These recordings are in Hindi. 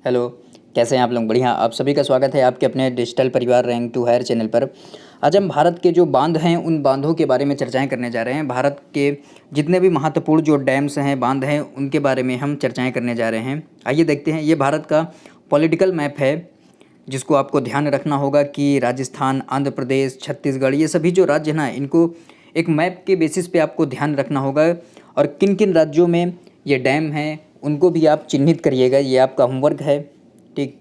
हेलो। कैसे हैं आप लोग? बढ़िया। आप सभी का स्वागत है आपके अपने डिजिटल परिवार रैंक टू हायर चैनल पर। आज हम भारत के जो बांध हैं उन बांधों के बारे में चर्चाएं करने जा रहे हैं। भारत के जितने भी महत्वपूर्ण जो डैम्स हैं, बांध हैं, उनके बारे में हम चर्चाएं करने जा रहे हैं। आइए देखते हैं। ये भारत का पॉलिटिकल मैप है जिसको आपको ध्यान रखना होगा कि राजस्थान, आंध्र प्रदेश, छत्तीसगढ़, ये सभी जो राज्य हैं ना, इनको एक मैप के बेसिस पे आपको ध्यान रखना होगा। और किन किन राज्यों में ये डैम हैं उनको भी आप चिन्हित करिएगा। ये आपका होमवर्क है। ठीक,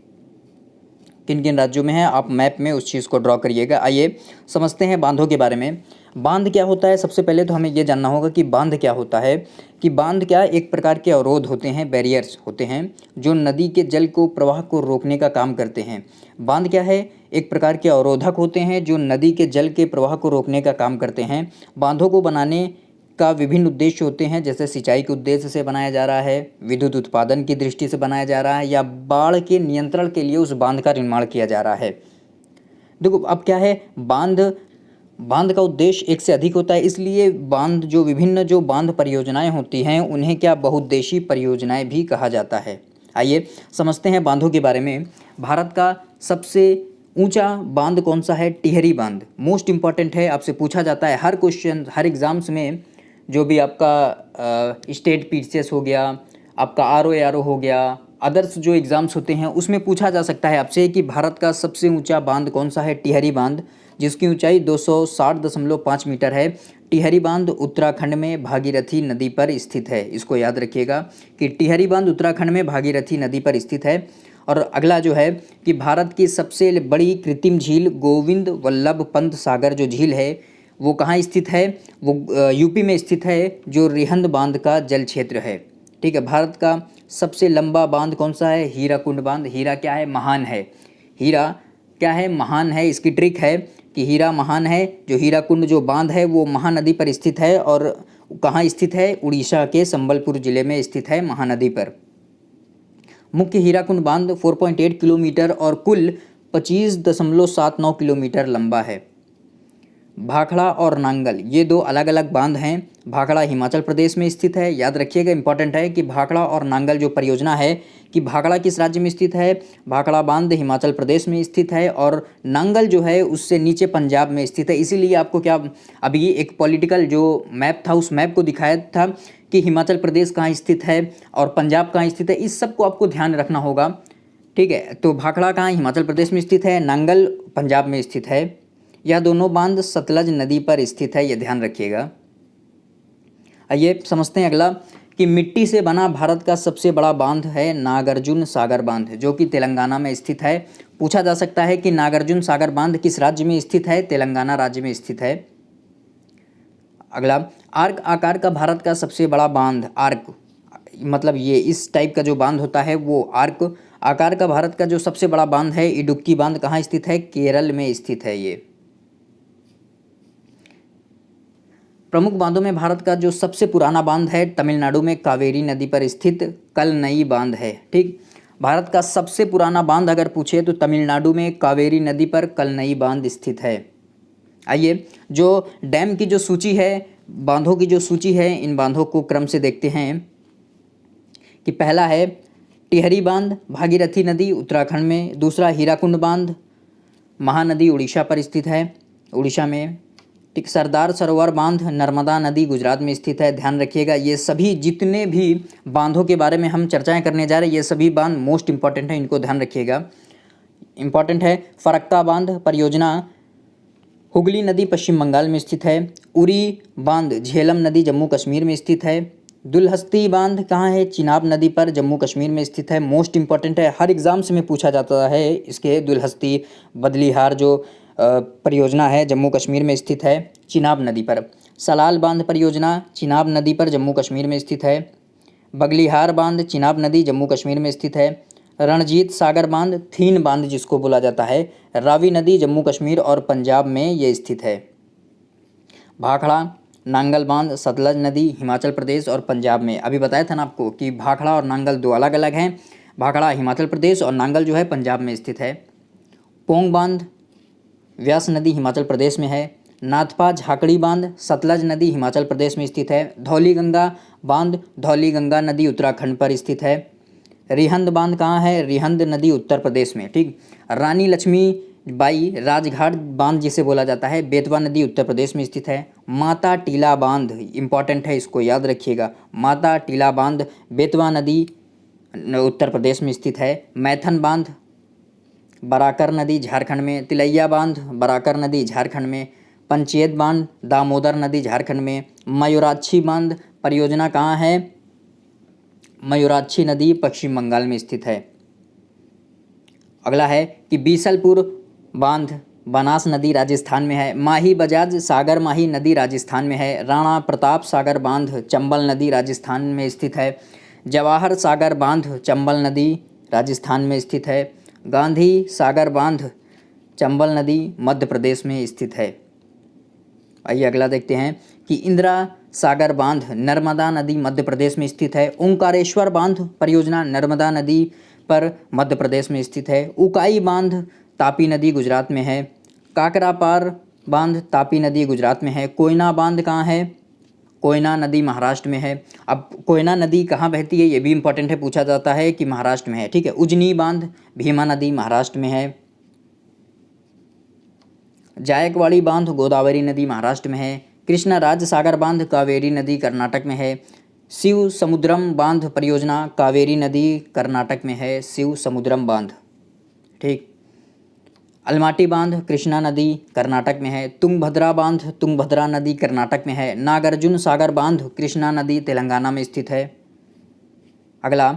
किन किन राज्यों में है आप मैप में उस चीज़ को ड्रॉ करिएगा। आइए समझते हैं बांधों के बारे में। बांध क्या होता है? सबसे पहले तो हमें ये जानना होगा कि बांध क्या होता है। कि बांध क्या एक प्रकार के अवरोध होते हैं, बैरियर्स होते हैं जो नदी के जल को प्रवाह को रोकने का काम करते हैं। बांध क्या है? एक प्रकार के अवरोधक होते हैं जो नदी के जल के प्रवाह को रोकने का काम करते हैं। बांधों को बनाने का विभिन्न उद्देश्य होते हैं, जैसे सिंचाई के उद्देश्य से बनाया जा रहा है, विद्युत उत्पादन की दृष्टि से बनाया जा रहा है, या बाढ़ के नियंत्रण के लिए उस बांध का निर्माण किया जा रहा है। देखो अब क्या है, बांध बांध का उद्देश्य एक से अधिक होता है, इसलिए बांध जो विभिन्न जो बांध परियोजनाएं होती हैं उन्हें क्या बहुउद्देशीय परियोजनाएं भी कहा जाता है। आइए समझते हैं बांधों के बारे में। भारत का सबसे ऊंचा बांध कौन सा है? टिहरी बांध। मोस्ट इंपॉर्टेंट है, आपसे पूछा जाता है हर क्वेश्चन, हर एग्जाम्स में। जो भी आपका स्टेट पीसीएस हो गया, आपका आरओ हो गया, अदर्स जो एग्ज़ाम्स होते हैं उसमें पूछा जा सकता है आपसे कि भारत का सबसे ऊंचा बांध कौन सा है? टिहरी बांध, जिसकी ऊंचाई 260.5 मीटर है। टिहरी बांध उत्तराखंड में भागीरथी नदी पर स्थित है। इसको याद रखिएगा कि टिहरी बांध उत्तराखंड में भागीरथी नदी पर स्थित है। और अगला जो है कि भारत की सबसे बड़ी कृत्रिम झील गोविंद वल्लभ पंत सागर जो झील है वो कहाँ स्थित है? वो यूपी में स्थित है, जो रिहंद बांध का जल क्षेत्र है। ठीक है। भारत का सबसे लंबा बांध कौन सा है? हीराकुंड बांध। हीरा क्या है? महान है। हीरा क्या है? महान है। इसकी ट्रिक है कि हीरा महान है। जो हीराकुंड जो बांध है वो महानदी पर स्थित है। और कहाँ स्थित है? उड़ीसा के संबलपुर जिले में स्थित है, महानदी पर। मुख्य हीराकुंड बांध 4.8 किलोमीटर और कुल 25.79 किलोमीटर लंबा है। भाखड़ा और नांगल ये दो अलग अलग बांध हैं। भाखड़ा हिमाचल प्रदेश में स्थित है। याद रखिएगा, इंपॉर्टेंट है कि भाखड़ा और नांगल जो परियोजना है, कि भाखड़ा किस राज्य में स्थित है? भाखड़ा बांध हिमाचल प्रदेश में स्थित है, और नांगल जो है उससे नीचे पंजाब में स्थित है। इसीलिए आपको क्या अभी एक पॉलिटिकल जो मैप था उस मैप को दिखाया था कि हिमाचल प्रदेश कहाँ स्थित है और पंजाब कहाँ स्थित है। इस सब को आपको ध्यान रखना होगा। ठीक है। तो भाखड़ा कहाँ? हिमाचल प्रदेश में स्थित है। नांगल पंजाब में स्थित है। यह दोनों बांध सतलज नदी पर स्थित है, यह ध्यान रखिएगा। आइए समझते हैं अगला कि मिट्टी से बना भारत का सबसे बड़ा बांध है नागार्जुन सागर बांध, जो कि तेलंगाना में स्थित है। पूछा जा सकता है कि नागार्जुन सागर बांध किस राज्य में स्थित है? तेलंगाना राज्य में स्थित है। अगला, आर्क आकार का भारत का सबसे बड़ा बांध। आर्क मतलब ये इस टाइप का जो बांध होता है वो आर्क आकार का भारत का जो सबसे बड़ा बांध है इडुक्की बांध कहाँ स्थित है? केरल में स्थित है। ये प्रमुख बांधों में भारत का जो सबसे पुराना बांध है तमिलनाडु में कावेरी नदी पर स्थित कलनई बांध है। ठीक, भारत का सबसे पुराना बांध अगर पूछे तो तमिलनाडु में कावेरी नदी पर कलनई बांध स्थित है। आइए जो डैम की जो सूची है, बांधों की जो सूची है, इन बांधों को क्रम से देखते हैं कि पहला है टिहरी बांध, भागीरथी नदी उत्तराखंड में। दूसरा हीराकुंड बांध, महानदी उड़ीसा पर स्थित है, उड़ीसा में। ठीक, सरदार सरोवर बांध नर्मदा नदी गुजरात में स्थित है। ध्यान रखिएगा, ये सभी जितने भी बांधों के बारे में हम चर्चाएं करने जा रहे हैं ये सभी बांध मोस्ट इंपॉर्टेंट है, इनको ध्यान रखिएगा। इंपॉर्टेंट है फरक्का बांध परियोजना हुगली नदी पश्चिम बंगाल में स्थित है। उरी बांध झेलम नदी जम्मू कश्मीर में स्थित है। दुलहस्ती बांध कहाँ है? चिनाब नदी पर जम्मू कश्मीर में स्थित है। मोस्ट इंपॉर्टेंट है, हर एग्जाम्स में पूछा जाता है इसके। दुलहस्ती बदलीहार जो परियोजना है जम्मू कश्मीर में स्थित है, चिनाब नदी पर। सलाल बांध परियोजना चिनाब नदी पर जम्मू कश्मीर में स्थित है। बगलीहार बांध चिनाब नदी जम्मू कश्मीर में स्थित है। रणजीत सागर बांध थीन बांध जिसको बोला जाता है, रावी नदी जम्मू कश्मीर और पंजाब में ये स्थित है। भाखड़ा नांगल बांध सतलज नदी हिमाचल प्रदेश और पंजाब में। अभी बताया था ना आपको कि भाखड़ा और नांगल दो अलग अलग हैं। भाखड़ा हिमाचल प्रदेश और नांगल जो है पंजाब में स्थित है। पोंग बांध व्यास नदी हिमाचल प्रदेश में है। नाथपा झाकड़ी बांध सतलज नदी हिमाचल प्रदेश में स्थित है। धौली गंगा बांध धौली गंगा नदी उत्तराखंड पर स्थित है। रिहंद बांध कहाँ है? रिहंद नदी उत्तर प्रदेश में। ठीक। रानी लक्ष्मीबाई राजघाट बांध जिसे बोला जाता है, बेतवा नदी उत्तर प्रदेश में स्थित है। माता टीला बांध इंपॉर्टेंट है, इसको याद रखिएगा। माता टीला बांध बेतवा नदी उत्तर प्रदेश में स्थित है। मैथन बांध बराकर नदी झारखंड में। तिलैया बांध बराकर नदी झारखंड में। पंचेत बांध दामोदर नदी झारखंड में। मयूराक्षी बांध परियोजना कहाँ है? मयूराक्षी नदी पश्चिम बंगाल में स्थित है। अगला है कि बीसलपुर बांध बनास नदी राजस्थान में है। माही बजाज सागर माही नदी राजस्थान में है। राणा प्रताप सागर बांध चंबल नदी राजस्थान में स्थित है। जवाहर सागर बांध चंबल नदी राजस्थान में स्थित है। गांधी सागर बांध चंबल नदी मध्य प्रदेश में स्थित है। आइए अगला देखते हैं कि इंदिरा सागर बांध नर्मदा नदी मध्य प्रदेश में स्थित है। ओंकारेश्वर बांध परियोजना नर्मदा नदी पर मध्य प्रदेश में स्थित है। उकाई बांध तापी नदी गुजरात में है। काकरापार बांध तापी नदी गुजरात में है। कोयना बांध कहाँ है? कोयना नदी महाराष्ट्र में है। अब कोयना नदी कहाँ बहती है ये भी इंपॉर्टेंट है, पूछा जाता है कि महाराष्ट्र में है। ठीक है। उजनी बांध भीमा नदी महाराष्ट्र में है। जायकवाड़ी बांध गोदावरी नदी महाराष्ट्र में है। कृष्णराज सागर बांध कावेरी नदी कर्नाटक में है। शिव समुद्रम बांध परियोजना कावेरी नदी कर्नाटक में है। शिव समुद्रम बांध। ठीक। अलमाटी बांध कृष्णा नदी कर्नाटक में है। तुंगभद्रा बांध तुंगभद्रा नदी कर्नाटक में है। नागार्जुन सागर बांध कृष्णा नदी तेलंगाना में स्थित है। अगला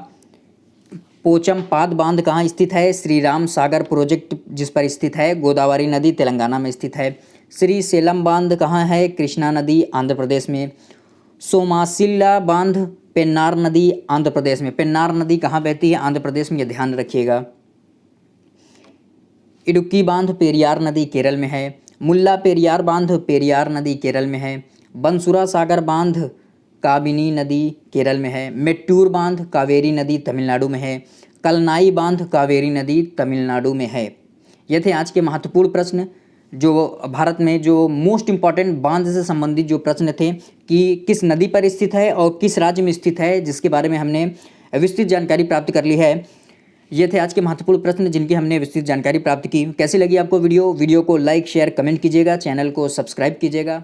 पोचमपाद बांध कहाँ स्थित है? श्री राम सागर प्रोजेक्ट जिस पर स्थित है, गोदावरी नदी तेलंगाना में स्थित है। श्री सेलम बांध कहाँ है? कृष्णा नदी आंध्र प्रदेश में। सोमासिल्ला बांध पेन्नार नदी आंध्र प्रदेश में। पेन्नार नदी कहाँ बहती है? आंध्र प्रदेश में, यह ध्यान रखिएगा। इडुक्की बांध पेरियार नदी केरल में है। मुल्ला पेरियार बांध पेरियार नदी केरल में है। बंसुरा सागर बांध काबिनी नदी केरल में है। मेट्टूर बांध कावेरी नदी तमिलनाडु में है। कलनाई बांध कावेरी नदी तमिलनाडु में है। ये थे आज के महत्वपूर्ण प्रश्न, जो भारत में जो मोस्ट इम्पॉर्टेंट बांध से संबंधित जो प्रश्न थे कि किस नदी पर स्थित है और किस राज्य में स्थित है, जिसके बारे में हमने विस्तृत जानकारी प्राप्त कर ली है। ये थे आज के महत्वपूर्ण प्रश्न जिनकी हमने विस्तृत जानकारी प्राप्त की। कैसी लगी आपको वीडियो को लाइक शेयर कमेंट कीजिएगा, चैनल को सब्सक्राइब कीजिएगा।